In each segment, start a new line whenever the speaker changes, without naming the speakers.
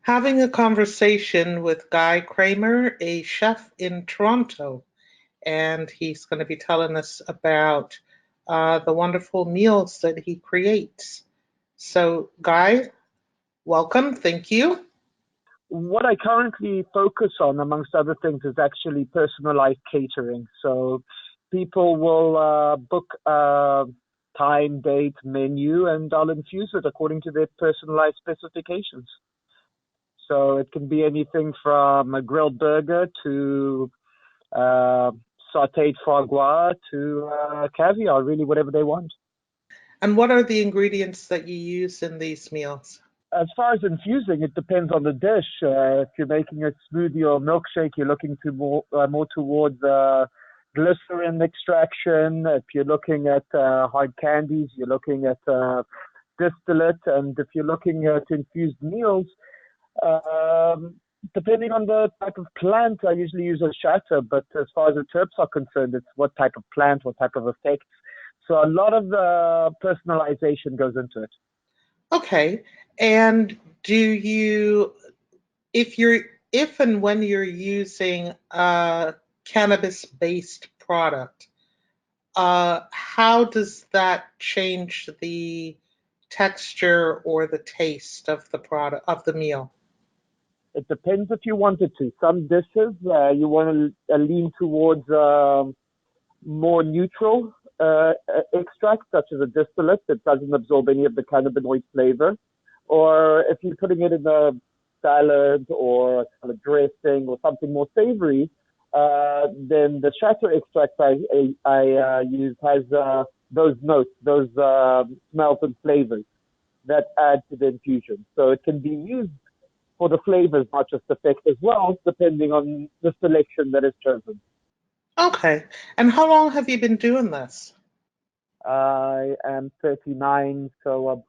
having a conversation with Guy Kramer, a chef in Toronto, and he's going to be telling us about the wonderful meals that he creates. So, Guy, welcome. Thank you.
What I currently focus on, amongst other things, is actually personalized catering. So people will book a time, date, menu, and I'll infuse it according to their personalized specifications. So it can be anything from a grilled burger to uh, sautéed foie gras to caviar, really whatever they want.
And what are the ingredients that you use in these meals?
As far as infusing, it depends on the dish. If you're making a smoothie or milkshake, you're looking to more towards glycerin extraction. If you're looking at hard candies, you're looking at distillate. And if you're looking at infused meals, um, depending on the type of plant, I usually use a shatter. But as far as the terps are concerned, it's what type of plant, what type of effect. So a lot of personalization goes into it.
Okay. And do you, if you're, if and when you're using a cannabis-based product, how does that change the texture or the taste of the product of the meal?
It depends if you wanted to. Some dishes you want to lean towards more neutral extract, such as a distillate that doesn't absorb any of the cannabinoid flavor. Or if you're putting it in a salad or a salad dressing or something more savory, then the shatter extract I use has those notes, those smells and flavors that add to the infusion. So it can be used for the flavors, not just effect as well, depending on the selection that is chosen.
Okay. And how long have you been doing this?
I am 39, so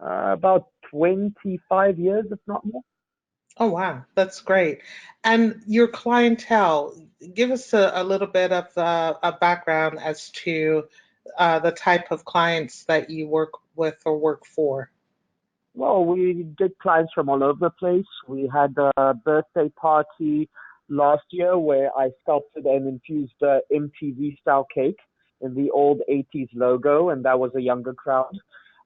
about 25 years, if not more.
Oh, wow. That's great. And your clientele, give us a little bit of a background as to the type of clients that you work with or work for.
Well, we did clients from all over the place. We had a birthday party last year where I sculpted and infused a MTV style cake in the old 80s logo, and that was a younger crowd.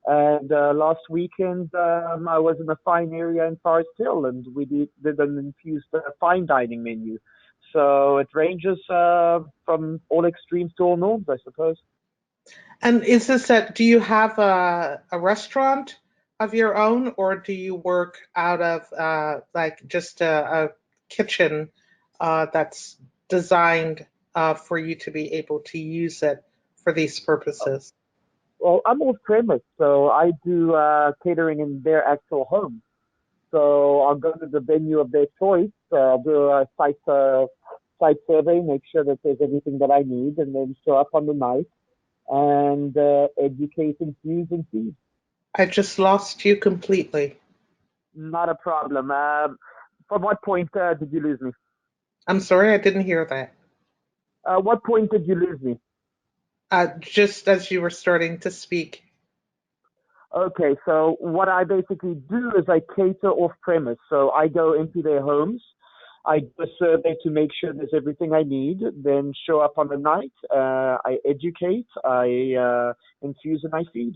And last weekend, I was in a fine area in Forest Hill, and we did an infused fine dining menu. So it ranges from all extremes to all norms, I suppose.
And is this that, do you have a restaurant of your own, or do you work out of like just a kitchen that's designed for you to be able to use it for these purposes?
Well, I'm off premise, so I do catering in their actual home. So I'll go to the venue of their choice. I'll do a site survey, make sure that there's everything that I need, and then show up on the night and educate, infuse, and feed.
I just lost you completely.
Not a problem. From what point did you lose me?
I'm sorry, I didn't hear that.
What point did you lose me?
Just as you were starting to speak.
Okay, so what I basically do is I cater off premise. So I go into their homes, I do a survey to make sure there's everything I need, then show up on the night, I educate, I infuse, and I feed.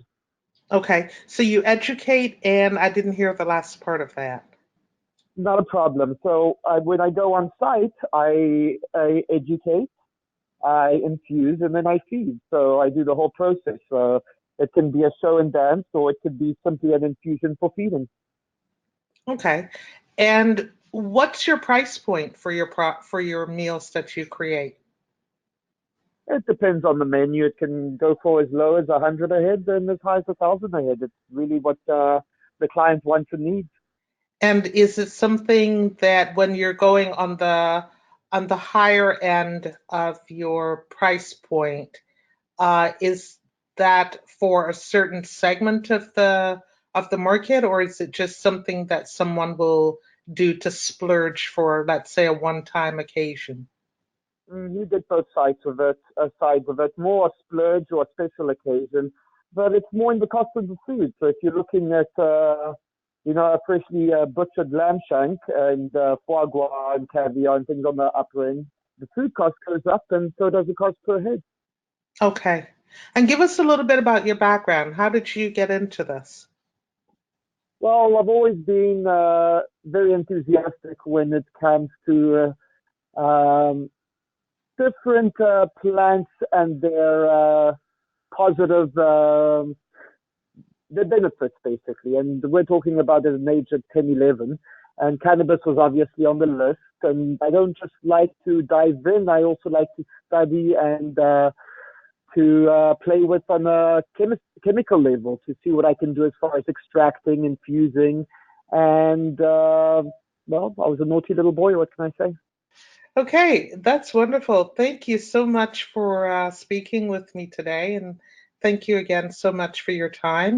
Okay, so you educate, and I didn't hear the last part of that.
Not a problem. So when I go on site, I educate, I infuse, and then I feed. So I do the whole process. It can be a show and dance, or it could be simply an infusion for feeding.
Okay, and what's your price point for for your meals that you create?
It depends on the menu. It can go for as low as 100 a head and as high as 1,000 a head. It's really what the client wants and needs.
And is it something that when you're going on the higher end of your price point, is that for a certain segment of the market, or is it just something that someone will do to splurge for, let's say, a one-time occasion?
You get both sides of it, more a splurge or a special occasion, but it's more in the cost of the food. So if you're looking at a freshly butchered lamb shank and foie gras and caviar and things on the upper end, the food cost goes up and so does the cost per head.
Okay. And give us a little bit about your background. How did you get into this?
Well, I've always been very enthusiastic when it comes to different plants and their positive the benefits basically. And we're talking about at an age of 10, 11. And cannabis was obviously on the list. And I don't just like to dive in, I also like to study and to play with on a chemical level to see what I can do as far as extracting, infusing. And, well, I was a naughty little boy, what can I say?
Okay, that's wonderful. Thank you so much for speaking with me today. And thank you again so much for your time.